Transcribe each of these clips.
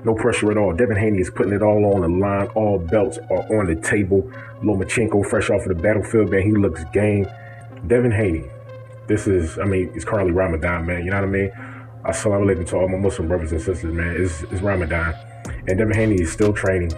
No pressure at all. Devin HANEY is putting it all on the line. All belts are on the table. Lomachenko fresh off of the battlefield, man. He looks game. Devin HANEY, this is, it's currently Ramadan, man. You know what I mean? Assalamu alaikum to all my Muslim brothers and sisters, man. It's Ramadan. And Devin HANEY is still training.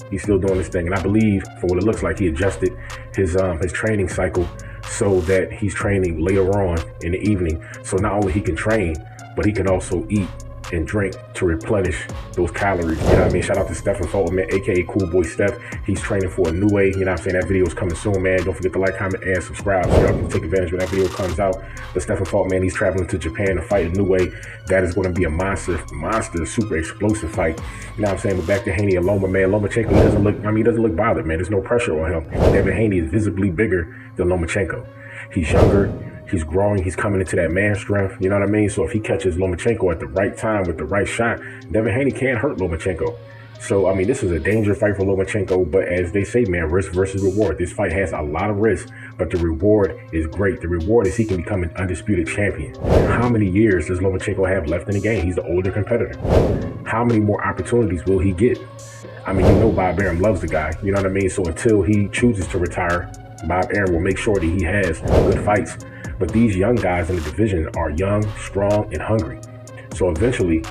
He's still doing this thing. And I believe, for what it looks like, he adjusted his training cycle so that he's training later on in the evening. So not only he can train, but he can also eat and drink to replenish those calories. You know what I mean? Shout out to Stephen Fulton, man, aka Cool Boy Steph. He's training for a new way. You know what I'm saying? That video is coming soon, man. Don't forget to like, comment, and subscribe so y'all can take advantage when that video comes out. But Stephen Fulton, man, he's traveling to Japan to fight a new way. That is going to be a monster, super explosive fight. You know what I'm saying? But back to HANEY and LOMA, man. Lomachenko, he doesn't look bothered, man. There's no pressure on him. Devin HANEY is visibly bigger than Lomachenko. He's younger. He's growing. He's coming into that man strength. You know what I mean? So if he catches Lomachenko at the right time with the right shot, Devin HANEY can't hurt Lomachenko. So, this is a dangerous fight for Lomachenko. But as they say, man, risk versus reward. This fight has a lot of risk, but the reward is great. The reward is he can become an undisputed champion. How many years does Lomachenko have left in the game? He's the older competitor. How many more opportunities will he get? Bob Arum loves the guy. You know what I mean? So until he chooses to retire, Bob Arum will make sure that he has good fights. But these young guys in the division are young, strong, and hungry. So eventually,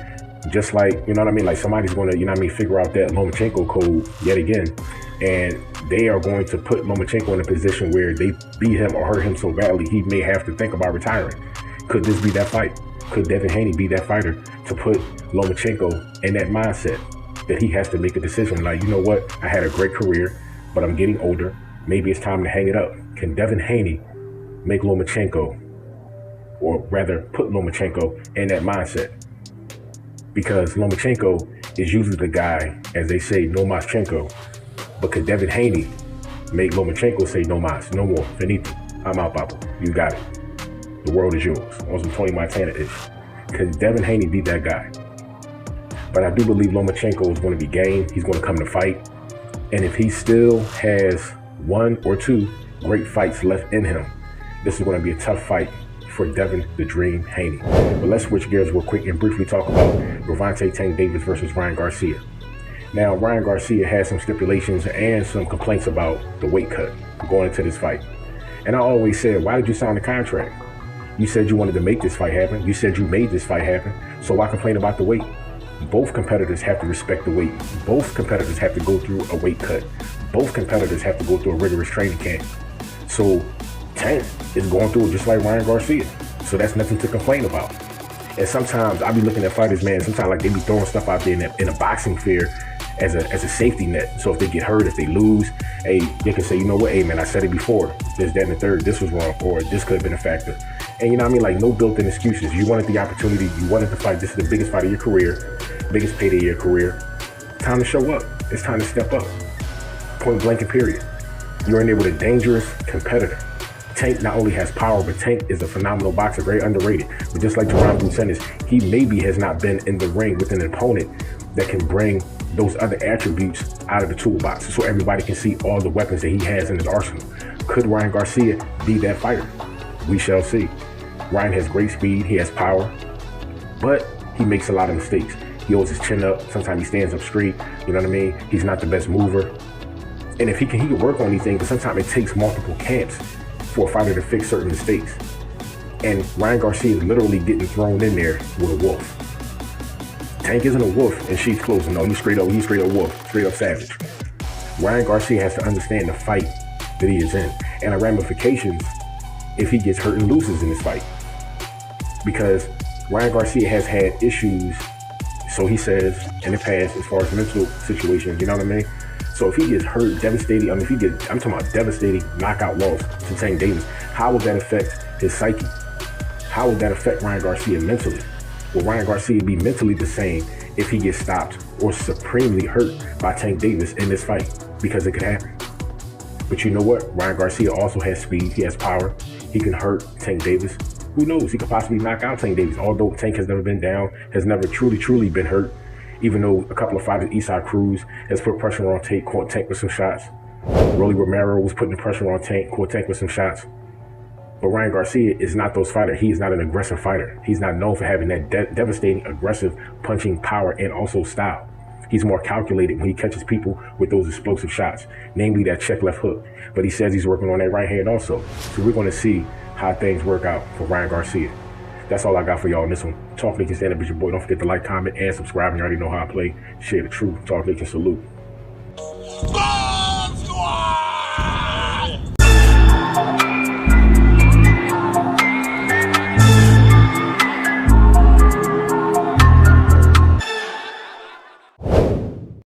just like, like somebody's going to, figure out that Lomachenko code yet again. And they are going to put Lomachenko in a position where they beat him or hurt him so badly, he may have to think about retiring. Could this be that fight? Could Devin HANEY be that fighter to put Lomachenko in that mindset that he has to make a decision like, you know what, I had a great career, but I'm getting older. Maybe it's time to hang it up. Can Devin HANEY make Lomachenko, or rather put Lomachenko in that mindset? Because Lomachenko is usually the guy, as they say, no Maschenko. But could Devin HANEY make Lomachenko say no mas, no more, finito, I'm out, papa, you got it. The world is yours. On some Tony Montana-ish. Could Devin HANEY be that guy? But I do believe Lomachenko is going to be game. He's going to come to fight. And if he still has one or two great fights left in him, this is going to be a tough fight for Devin the Dream HANEY. But let's switch gears real quick and briefly talk about Gervonta Tank Davis versus Ryan Garcia. Now, Ryan Garcia has some stipulations and some complaints about the weight cut going into this fight. And I always said, why did you sign the contract? You said you wanted to make this fight happen. You said you made this fight happen. So why complain about the weight? Both competitors have to respect the weight. Both competitors have to go through a weight cut. Both competitors have to go through a rigorous training camp. So Tank is going through it just like Ryan Garcia. So that's nothing to complain about. And sometimes I be looking at fighters, man, sometimes like they be throwing stuff out there in a boxing fear as a safety net. So if they get hurt, if they lose, hey, they can say, you know what, hey man, I said it before, this, that, and the third, this was wrong, or this could have been a factor. And you know what I mean? Like no built-in excuses. You wanted the opportunity, you wanted to fight. This is the biggest fight of your career, biggest payday of your career. Time to show up. It's time to step up. Point blank and period. You're in there with a dangerous competitor. Tank not only has power, but Tank is a phenomenal boxer, very underrated. But just like Jerome Ducenis, he maybe has not been in the ring with an opponent that can bring those other attributes out of the toolbox so everybody can see all the weapons that he has in his arsenal. Could Ryan Garcia be that fighter? We shall see. Ryan has great speed, he has power, but he makes a lot of mistakes. He holds his chin up, sometimes he stands up straight, you know what I mean? He's not the best mover. And if he can work on anything, but sometimes it takes multiple camps for a fighter to fix certain mistakes. And Ryan Garcia is literally getting thrown in there with a wolf. Tank isn't a wolf and she's close. No, he's straight up wolf, straight up savage. Ryan Garcia has to understand the fight that he is in and the ramifications if he gets hurt and loses in this fight. Because Ryan Garcia has had issues, so he says, in the past as far as mental situations, you know what I mean? So if he gets hurt, devastating, I'm talking about devastating knockout loss to Tank Davis, how will that affect his psyche? How will that affect Ryan Garcia mentally? Will Ryan Garcia be mentally the same if he gets stopped or supremely hurt by Tank Davis in this fight? Because it could happen. But you know what? Ryan Garcia also has speed. He has power. He can hurt Tank Davis. Who knows? He could possibly knock out Tank Davis. Although Tank has never been down, has never truly been hurt. Even though a couple of fighters, Eastside Cruz has put pressure on Tank, caught Tank with some shots. Rolly Romero was putting the pressure on Tank, caught Tank with some shots. But Ryan Garcia is not those fighters. He's not an aggressive fighter. He's not known for having that devastating, aggressive punching power and also style. He's more calculated when he catches people with those explosive shots, namely that check left hook. But he says he's working on that right hand also. So we're going to see how things work out for Ryan Garcia. That's all I got for y'all on this one. Talk League can stand up as your boy. Don't forget to like, comment, and subscribe. And you already know how I play. Share the truth. Talk League can salute.